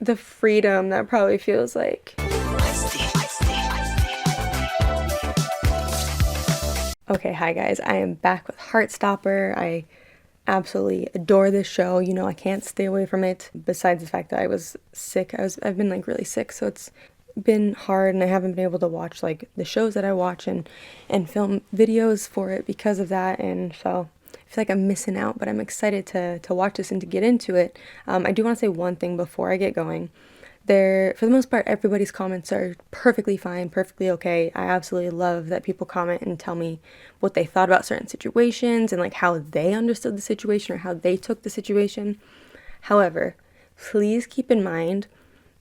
the freedom that probably feels like. Okay, hi guys, I am back with Heartstopper. I absolutely adore this show. You know, I can't stay away from it. Besides the fact that I was sick, I've been like really sick, so it's been hard, and I haven't been able to watch like the shows that I watch and film videos for it because of that. And so I feel like I'm missing out, but I'm excited to watch this and to get into it. I do want to say one thing before I get going. There, for the most part, everybody's comments are perfectly fine, perfectly okay. I absolutely love that people comment and tell me what they thought about certain situations and like how they understood the situation or how they took the situation. However, please keep in mind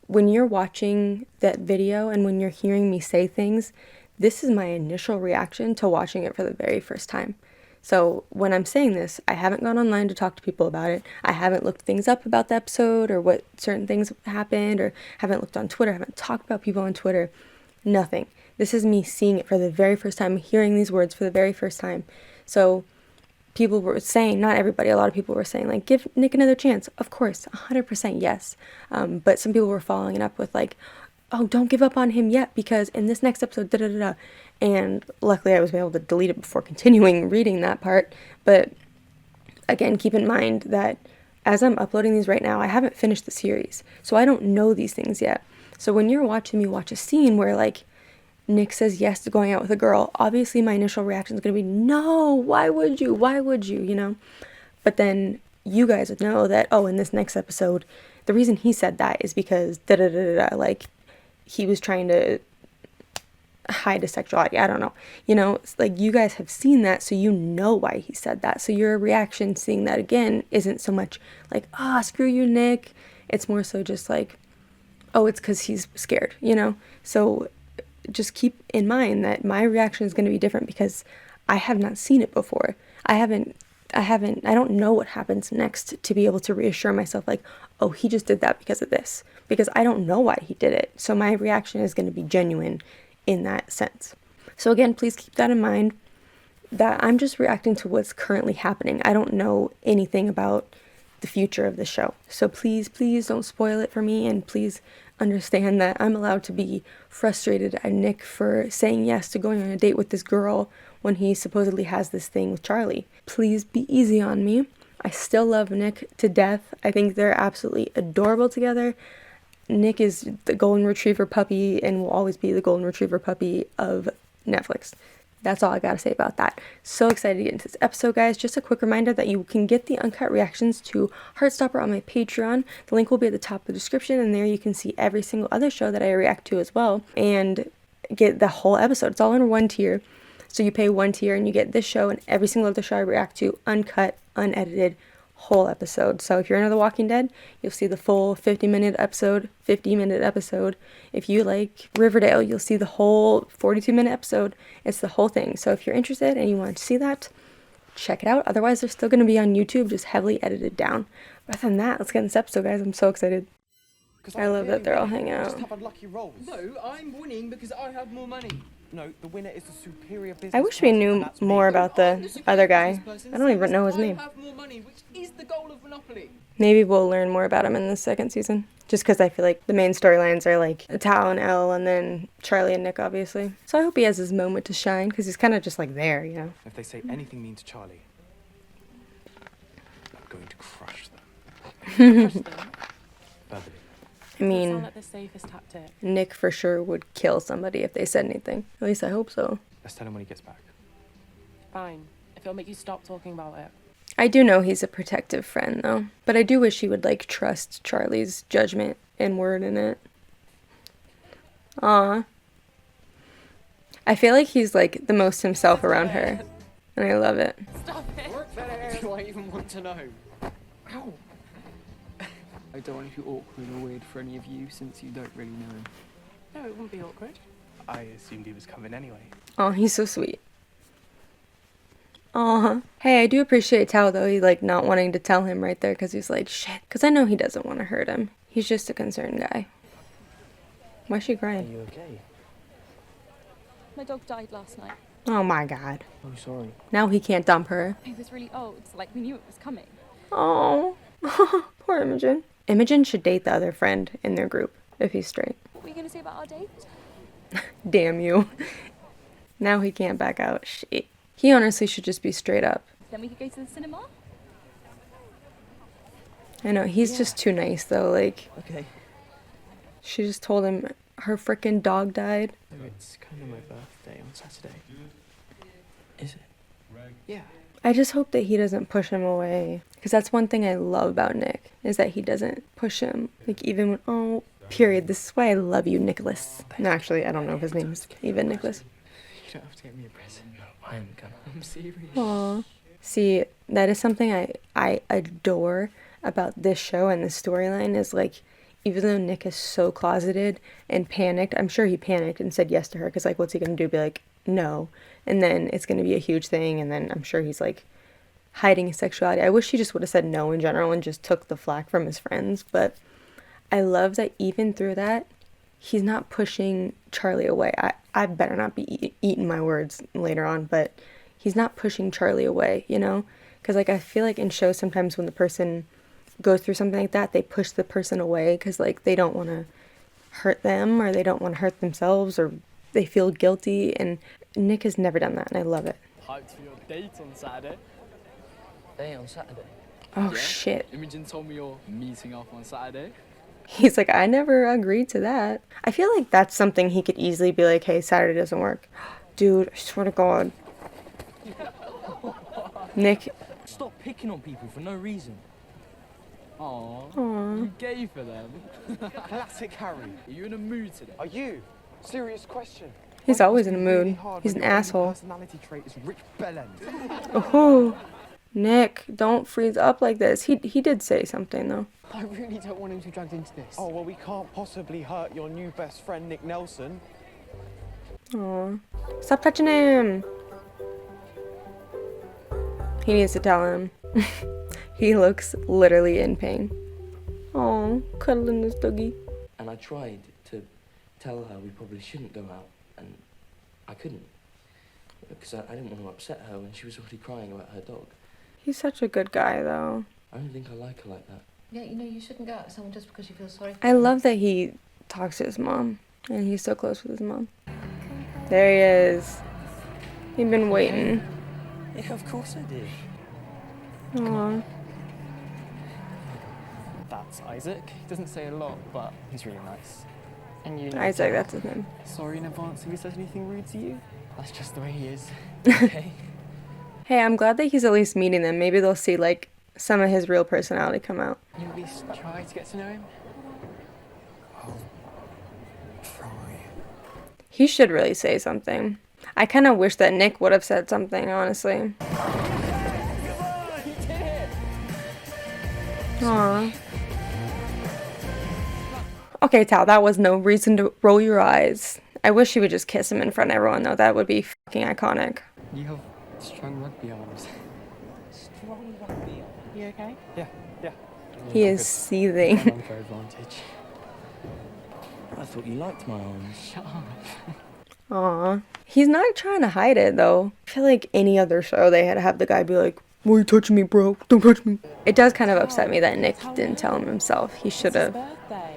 when you're watching that video and when you're hearing me say things, this is my initial reaction to watching it for the very first time. So when I'm saying this, I haven't gone online to talk to people about it. I haven't looked things up about the episode or what certain things happened, or haven't looked on Twitter, haven't talked about people on Twitter. Nothing. This is me seeing it for the very first time, hearing these words for the very first time. So people were saying, not everybody, a lot of people were saying, like, give Nick another chance. Of course, 100% yes. But some people were following it up with, like, oh, don't give up on him yet because in this next episode, da da da da. And luckily I was able to delete it before continuing reading that part. But again, keep in mind that as I'm uploading these right now, I haven't finished the series. So I don't know these things yet. So when you're watching me watch a scene where, like, Nick says yes to going out with a girl, obviously my initial reaction is going to be, no, why would you? Why would you? You know? But then you guys would know that, oh, in this next episode, the reason he said that is because da da da da, like, he was trying to hide his sexuality. I don't know. You know, it's like you guys have seen that, so you know why he said that. So your reaction seeing that again isn't so much like, ah, screw you, Nick. It's more so just like, oh, it's because he's scared, you know? So just keep in mind that my reaction is going to be different because I have not seen it before. I don't know what happens next to be able to reassure myself like, oh, he just did that because of this. Because I don't know why he did it. So my reaction is going to be genuine in that sense. So again, please keep that in mind that I'm just reacting to what's currently happening. I don't know anything about the future of the show. So please, please don't spoil it for me, and please understand that I'm allowed to be frustrated at Nick for saying yes to going on a date with this girl when he supposedly has this thing with Charlie. Please be easy on me. I still love Nick to death. I think they're absolutely adorable together. Nick is the golden retriever puppy and will always be the golden retriever puppy of Netflix. That's all I gotta say about that. So excited to get into this episode, guys. Just a quick reminder that you can get the uncut reactions to Heartstopper on my Patreon. The link will be at the top of the description, and there you can see every single other show that I react to as well, and get the whole episode. It's all in one tier. So you pay one tier and you get this show and every single other show I react to, uncut, unedited, whole episode. So if you're into The Walking Dead, you'll see the full 50-minute episode. If you like Riverdale, you'll see the whole 42-minute episode. It's the whole thing. So if you're interested and you want to see that, check it out. Otherwise, they're still going to be on YouTube, just heavily edited down. But other than that, let's get in this episode, guys. I'm so excited. I love that they're all hanging out. Just have a lucky roll. No, I'm winning because I have more money. No, the winner is the superior business. I wish we knew more about the other guy. I don't even know his name. I have more money, which is the goal of Monopoly. Maybe we'll learn more about him in the second season. Just because I feel like the main storylines are like Tao and Elle and then Charlie and Nick, obviously. So I hope he has his moment to shine because he's kind of just like there, you know. If they say anything mean to Charlie, I'm going to crush them. Verbally. I mean, sound like the safest tactic. Nick for sure would kill somebody if they said anything. At least I hope so. Let's tell him when he gets back. Fine, if it'll make you stop talking about it. I do know he's a protective friend, though. But I do wish he would, like, trust Charlie's judgment and word in it. Aw. I feel like he's, like, the most himself around her. And I love it. Stop it! Do I even want to know? Ow! I don't want to be awkward or weird for any of you since you don't really know him. No, it wouldn't be awkward. I assumed he was coming anyway. Oh, he's so sweet. Aw. Hey, I do appreciate Tao, though. He, like, not wanting to tell him right there because he's like, shit. Because I know he doesn't want to hurt him. He's just a concerned guy. Why's she Are crying? you okay? My dog died last night. Oh, my God. I'm sorry. Now he can't dump her. It was really old, like we knew it was coming. Oh. Poor Imogen. Imogen should date the other friend in their group if he's straight. What were you going to say about our date? Damn you. Now he can't back out. Shit. He honestly should just be straight up. Then we could go to the cinema? I know, he's just too nice though. Like, Okay. she just told him her frickin' dog died. So it's kind of my birthday on Saturday. Is it? Yeah. I just hope that he doesn't push him away. Because that's one thing I love about Nick, is that he doesn't push him. Like, even when, oh, period. This is why I love you, Nicholas. No, actually, I don't know if his name's even Nicholas. You don't have to get me a present. No, I am gonna. I'm serious. Aw. See, that is something I adore about this show and this storyline is, like, even though Nick is so closeted and panicked, I'm sure he panicked and said yes to her, because, like, what's he gonna do? Be like, no. And then it's gonna be a huge thing, and then I'm sure he's, like, hiding his sexuality. I wish he just would have said no in general and just took the flack from his friends, but I love that even through that, he's not pushing Charlie away. I better not be eating my words later on, but he's not pushing Charlie away, you know? Because, like, I feel like in shows sometimes when the person goes through something like that, they push the person away because, like, they don't want to hurt them or they don't want to hurt themselves or they feel guilty, and Nick has never done that, and I love it. Hyped for your date on Saturday. Day on Saturday. Oh, Yeah. shit. Imogen told me you're meeting up on Saturday. He's like, I never agreed to that. I feel like that's something he could easily be like, hey, Saturday doesn't work. Dude, I swear to God. Nick. Stop picking on people for no reason. Aww. Aw. You gay for them? Classic Harry. Are you in a mood today? Are you? Serious question. He's always in a mood. He's an asshole. Personality trait is rich bellend. Oh, Nick, don't freeze up like this. He did say something, though. I really don't want him to be dragged into this. Oh, well, we can't possibly hurt your new best friend, Nick Nelson. Aw. Stop touching him. He needs to tell him. He looks literally in pain. Oh, cuddling this doggy. And I tried to tell her we probably shouldn't go out, and I couldn't. Because I didn't want to upset her when she was already crying about her dog. He's such a good guy, though. I don't think I like her like that. Yeah, you know, you shouldn't go out with someone just because you feel sorry for I them. love that he talks to his mom, and he's so close with his mom. There he is. He'd been waiting. Yeah, of course I did. Aw. That's Isaac. He doesn't say a lot, but he's really nice. And you know, Isaac, that's his name. sorry in advance if he says anything rude to you. That's just the way he is. Okay. Hey, I'm glad that he's at least meeting them. Maybe they'll see, like, some of his real personality come out. You at least try to get to know him. Try. He should really say something. I kind of wish that Nick would have said something, honestly. Aww. Okay, Tal, that was no reason to roll your eyes. I wish you would just kiss him in front of everyone, though. That would be fucking iconic. You have strong rugby arms. Strong rugby. You okay? Yeah. He is seething. Unfair advantage. I thought you liked my arms. Shut up. Aw. He's not trying to hide it, though. I feel like any other show, they had to have the guy be like, why are you touching me, bro? Don't touch me. It does kind of upset me that Nick didn't tell him himself. He should It's his have. birthday.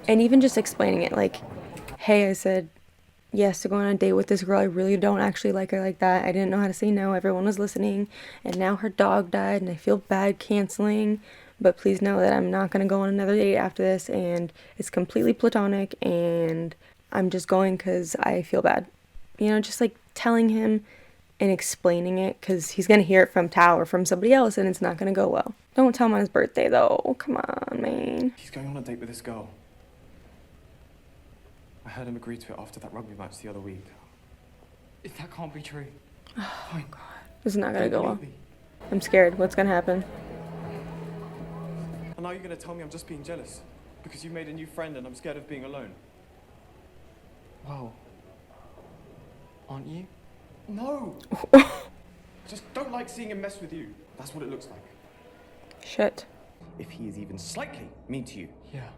And even just explaining it, like, hey, I said yes to go on a date with this girl. I really don't actually like her like that. I didn't know how to say no. Everyone was listening. And now her dog died, and I feel bad canceling. But please know that I'm not going to go on another date after this. And it's completely platonic. And I'm just going because I feel bad. You know, just like telling him and explaining it, because he's going to hear it from Tao or from somebody else, and it's not going to go well. Don't tell him on his birthday, though. Come on, man. He's going on a date with this girl. I heard him agree to it after that rugby match the other week. That can't be true. This is not going to go well. Believe me. I'm scared. What's going to happen? And now you're going to tell me I'm just being jealous because you made a new friend and I'm scared of being alone. Whoa. Aren't you? No! Just don't like seeing him mess with you. That's what it looks like. Shit. If he is even slightly mean to you. Yeah.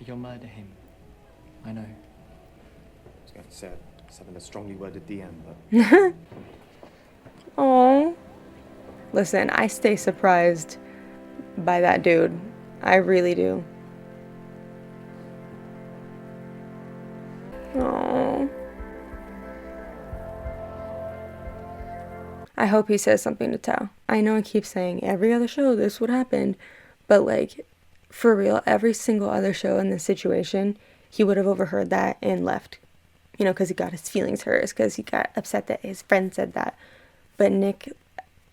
You'll murder him. I know. I was going to say something a strongly worded DM, but Oh. Listen, I stay surprised by that dude. I really do. Oh. I hope he says something to Tao. I know I keep saying every other show this would happen, but like, for real, every single other show in this situation, he would have overheard that and left. You know, because he got his feelings hurt, because he got upset that his friend said that. But Nick,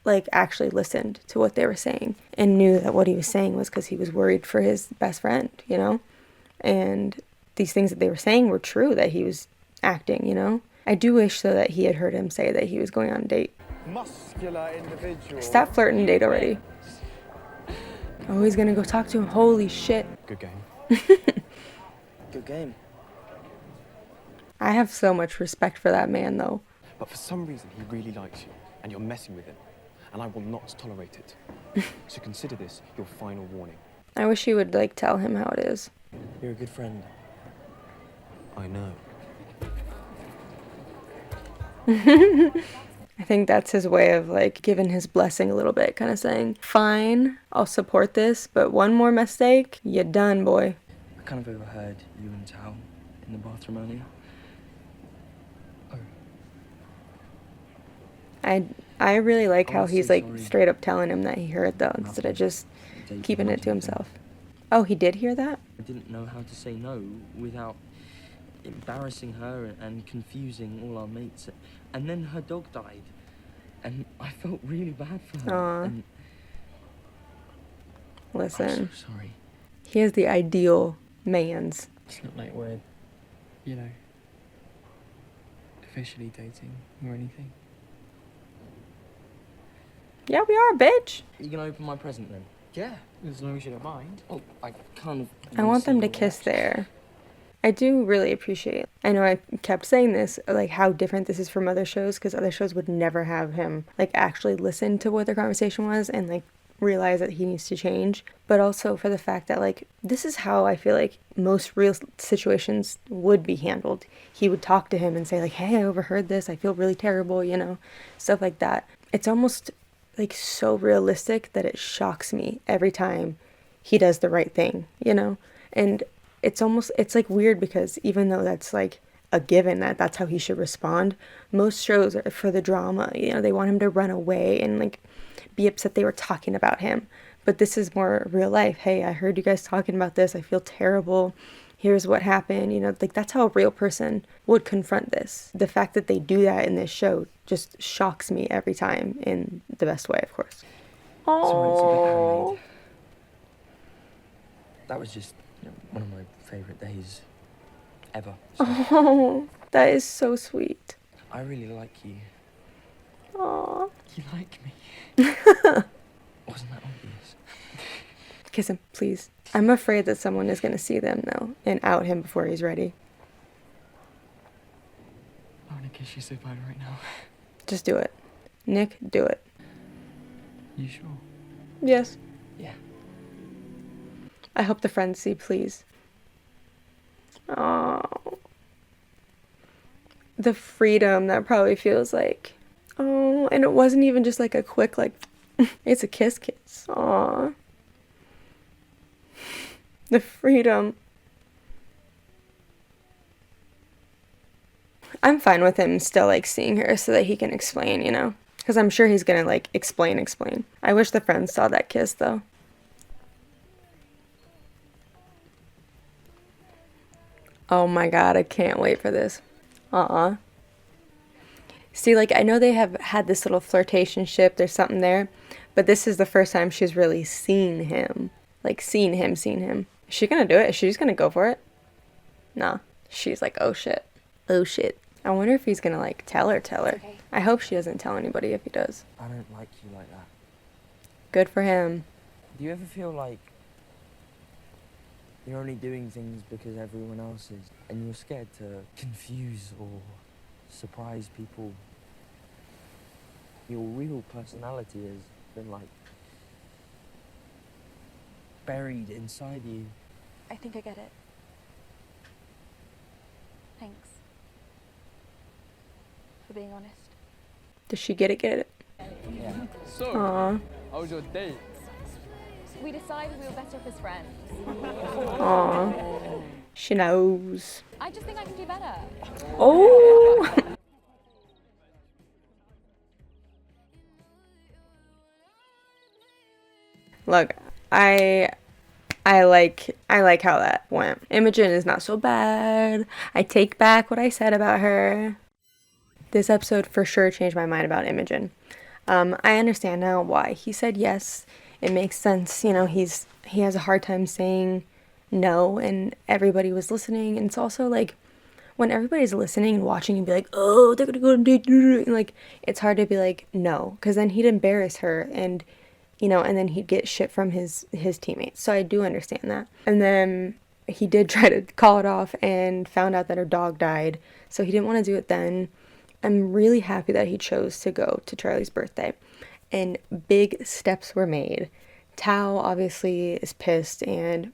like, actually listened to what they were saying and knew that what he was saying was because he was worried for his best friend, you know? And these things that they were saying were true, that he was acting, you know? I do wish, though, that he had heard him say that he was going on a date. Muscular individual. Stop flirting, date already. Oh, he's gonna go talk to him. Holy shit. Good game. Good game. I have so much respect for that man, though. But for some reason, he really likes you, and you're messing with him, and I will not tolerate it. So consider this your final warning. I wish he would, like, tell him how it is. You're a good friend. I know. I think that's his way of, like, giving his blessing a little bit, kind of saying, fine, I'll support this, but one more mistake, you're done, boy. I kind of overheard you and Tao in the bathroom earlier. I really like how I'm he's, so like, sorry. straight up telling him that he heard, though, instead of just keeping it to himself. Oh, he did hear that? I didn't know how to say no without embarrassing her and confusing all our mates. And then her dog died. And I felt really bad for her. Aw. And Listen, I'm so sorry. he is the ideal man's. It's not like we're, you know, officially dating or anything. Yeah, we are, bitch. You gonna open my present then? Yeah, as long as you don't mind. Oh, I kind of... I want them to kiss there. I do really appreciate. I know I kept saying this, like, how different this is from other shows, because other shows would never have him, like, actually listen to what their conversation was and, like, realize that he needs to change. But also for the fact that, like, this is how I feel like most real situations would be handled. He would talk to him and say, like, hey, I overheard this, I feel really terrible, you know, stuff like that. It's almost, like, so realistic that it shocks me every time he does the right thing, you know? And it's like weird, because even though that's like a given that that's how he should respond, most shows are for the drama, you know, they want him to run away and like be upset they were talking about him. But this is more real life. Hey, I heard you guys talking about this, I feel terrible, here's what happened, you know, like that's how a real person would confront this. The fact that they do that in this show just shocks me every time, in the best way, of course. Sorry, it's a bit Oh, handmade. That was just one of my favourite days ever. So oh, that is so sweet. I really like you. Aw. You like me? Wasn't that obvious? Kiss him, please. I'm afraid that someone is going to see them, though, and out him before he's ready. I want to kiss you so bad right now. Just do it. Nick, do it. You sure? Yes. Yeah. I hope the friends see, please. Oh. The freedom that probably feels like. Oh, and it wasn't even just like a quick, like, it's a kiss. Aw. The freedom. I'm fine with him still, like, seeing her so that he can explain, you know? Because I'm sure he's gonna, like, explain. I wish the friends saw that kiss, though. Oh my god, I can't wait for this. See, like, I know they have had this little flirtationship, there's something there, but this is the first time she's really seen him. Like, seen him. Is she gonna do it? Is she just gonna go for it? Nah. She's like, oh shit. I wonder if he's gonna, like, tell her. Okay. I hope she doesn't tell anybody if he does. I don't like you like that. Good for him. Do you ever feel like you're only doing things because everyone else is, and you're scared to confuse or surprise people? Your real personality has been, like, buried inside you. I think I get it. Thanks. For being honest. Does she get it? So, Aw. how was your date? We decided we were better off as friends. Aw. She knows. I just think I can do better. Oh! Look, I like how that went. Imogen is not so bad. I take back what I said about her. This episode for sure changed my mind about Imogen. I understand now why he said yes. It makes sense. You know, he has a hard time saying no, and everybody was listening. And it's also like when everybody's listening and watching and be like, oh, they're gonna go on a date, like it's hard to be like no, because then he'd embarrass her, and you know, and then he'd get shit from his teammates. So I do understand that. And then he did try to call it off and found out that her dog died, so he didn't want to do it then. I'm really happy that he chose to go to Charlie's birthday, and big steps were made. Tao obviously is pissed and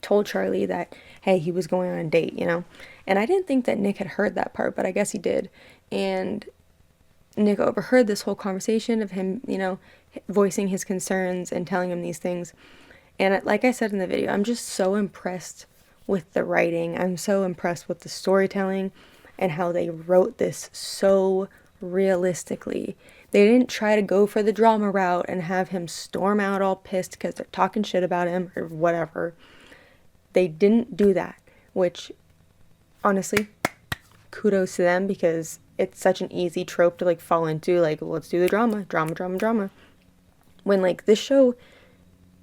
told Charlie that, hey, he was going on a date, you know? And I didn't think that Nick had heard that part, but I guess he did. And Nick overheard this whole conversation of him, you know, voicing his concerns and telling him these things. And like I said in the video, I'm just so impressed with the writing. I'm so impressed with the storytelling and how they wrote this so realistically. They didn't try to go for the drama route and have him storm out all pissed because they're talking shit about him or whatever. They didn't do that, which honestly, kudos to them, because it's such an easy trope to like fall into, like, well, let's do the drama. When like this show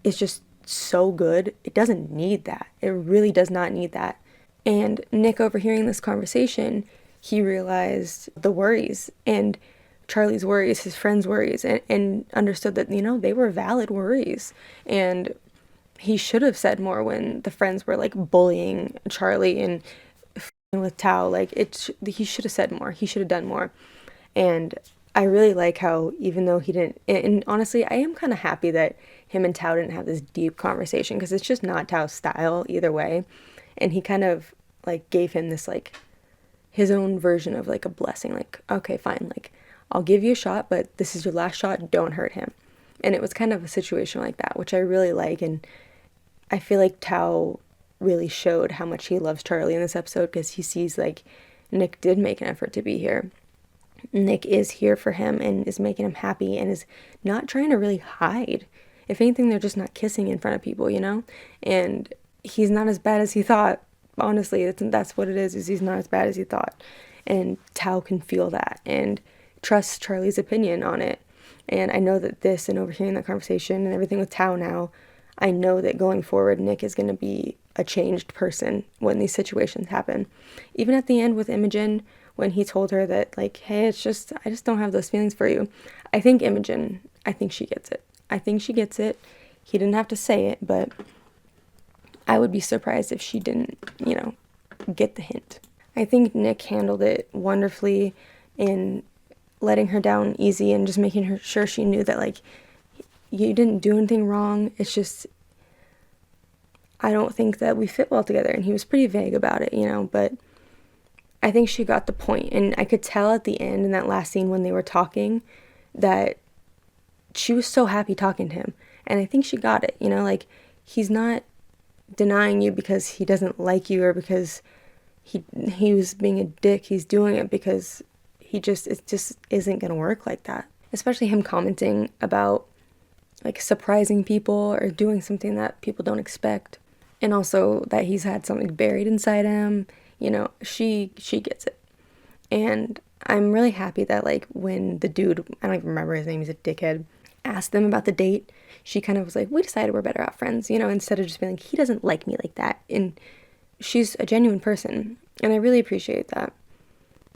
is just so good, it doesn't need that. It really does not need that. And Nick, overhearing this conversation, he realized the worries and Charlie's worries, his friends' worries, and understood that, you know, they were valid worries. And he should have said more when the friends were like bullying Charlie and with Tao. Like, he should have said more. He should have done more. And I really like how, even though he didn't, and honestly, I am kind of happy that him and Tao didn't have this deep conversation, because it's just not Tao's style either way. And he kind of like gave him this like his own version of like a blessing, like, okay, fine, like I'll give you a shot, but this is your last shot, don't hurt him. And it was kind of a situation like that, which I really like. And I feel like Tao really showed how much he loves Charlie in this episode, because he sees like Nick did make an effort to be here. Nick is here for him and is making him happy and is not trying to really hide. If anything, they're just not kissing in front of people, you know? And he's not as bad as he thought. Honestly, that's what it is he's not as bad as he thought. And Tao can feel that and trust Charlie's opinion on it. And I know that this, and overhearing that conversation and everything with Tao now, I know that going forward, Nick is going to be a changed person when these situations happen. Even at the end with Imogen, when he told her that, like, hey, I just don't have those feelings for you. I think Imogen, she gets it. I think she gets it. He didn't have to say it, but I would be surprised if she didn't, you know, get the hint. I think Nick handled it wonderfully in letting her down easy and just making sure she knew that, like, you didn't do anything wrong. It's just, I don't think that we fit well together. And he was pretty vague about it, you know, but I think she got the point. And I could tell at the end in that last scene when they were talking that she was so happy talking to him. And I think she got it, you know, like, he's not denying you because he doesn't like you or because he was being a dick. He's doing it because it just isn't going to work like that. Especially him commenting about like surprising people or doing something that people don't expect. And also that he's had something buried inside him, you know, she gets it. And I'm really happy that, like, when the dude, I don't even remember his name, he's a dickhead, asked them about the date, she kind of was like, we decided we're better off friends, you know, instead of just being like, he doesn't like me like that. And she's a genuine person, and I really appreciate that.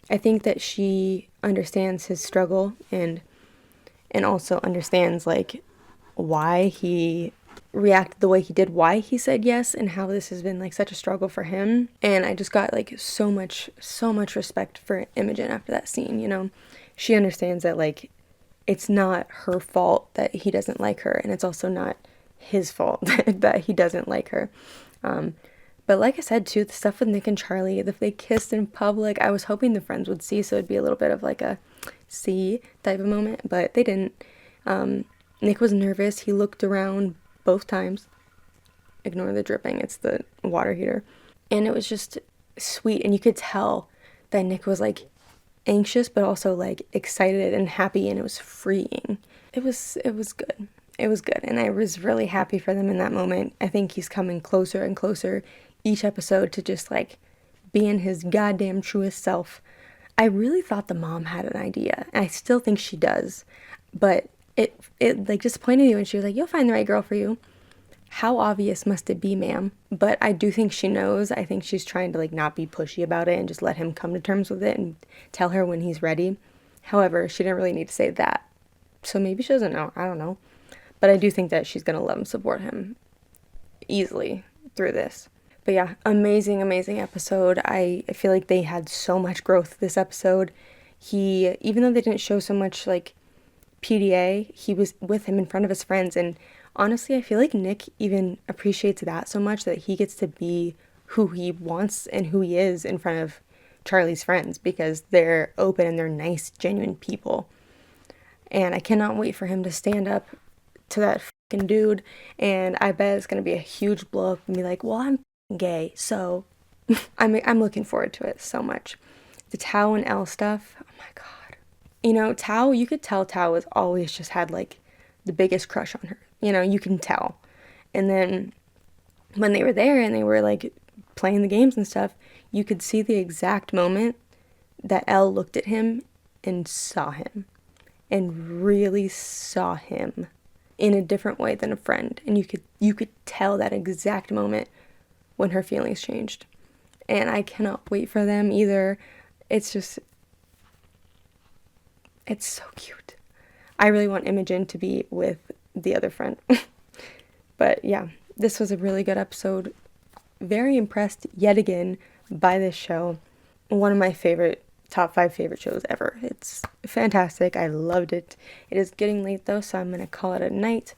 I think that she understands his struggle and also understands, like, why he reacted the way he did, why he said yes, and how this has been like such a struggle for him. And I just got like so much respect for Imogen after that scene, you know. She understands that, like, it's not her fault that he doesn't like her, and it's also not his fault that he doesn't like her. But like I said too, the stuff with Nick and Charlie, if they kissed in public, I was hoping the friends would see, so it'd be a little bit of like a see type of moment, but they didn't. Nick was nervous. He looked around both times. Ignore the dripping, it's the water heater. And it was just sweet, and you could tell that Nick was like anxious but also like excited and happy, and it was freeing. It was good. It was good, and I was really happy for them in that moment. I think he's coming closer and closer each episode to just like being his goddamn truest self. I really thought the mom had an idea, and I still think she does, but it like disappointed me when she was like, "You'll find the right girl for you." How obvious must it be, ma'am? But I do think she knows. I think she's trying to like not be pushy about it and just let him come to terms with it and tell her when he's ready. However, she didn't really need to say that. So maybe she doesn't know. I don't know. But I do think that she's going to let him support him easily through this. But yeah, amazing, amazing episode. I feel like they had so much growth this episode. Even though they didn't show so much like PDA, he was with him in front of his friends, and honestly, I feel like Nick even appreciates that so much that he gets to be who he wants and who he is in front of Charlie's friends, because they're open and they're nice, genuine people. And I cannot wait for him to stand up to that fucking dude, and I bet it's going to be a huge blow up and be like, well, I'm gay, so I'm looking forward to it so much. The Tao and Elle stuff, oh my god. You know, Tao, you could tell Tao has always just had like the biggest crush on her. You know, you can tell. And then when they were there and they were like playing the games and stuff, you could see the exact moment that Elle looked at him and saw him, and really saw him in a different way than a friend. And you could tell that exact moment when her feelings changed. And I cannot wait for them either. It's so cute. I really want Imogen to be with the other friend. But yeah, this was a really good episode. Very impressed yet again by this show. One of my top 5 favorite shows ever. It's fantastic. I loved it. It is getting late though, so I'm going to call it a night.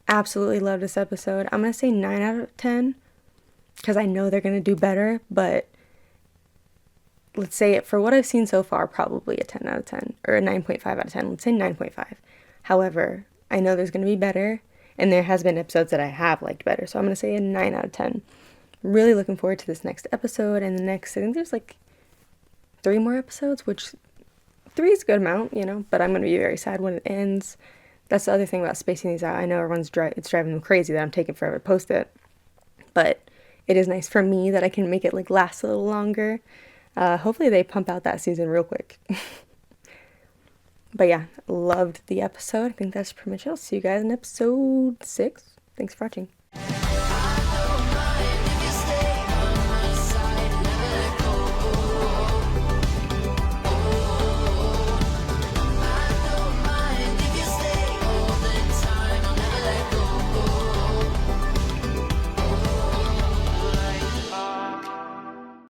Absolutely love this episode. I'm going to say 9 out of 10 because I know they're going to do better, but let's say it, for what I've seen so far, probably a 10 out of 10 or a 9.5 out of 10. Let's say 9.5. However, I know there's going to be better, and there has been episodes that I have liked better, so I'm going to say a 9 out of 10. Really looking forward to this next episode, and I think there's like 3 more episodes, which 3 is a good amount, you know, but I'm going to be very sad when it ends. That's the other thing about spacing these out. I know it's driving them crazy that I'm taking forever to post it, but it is nice for me that I can make it like last a little longer. Hopefully they pump out that season real quick. But yeah, loved the episode. I think that's pretty much it. I'll see you guys in episode 6. Thanks for watching.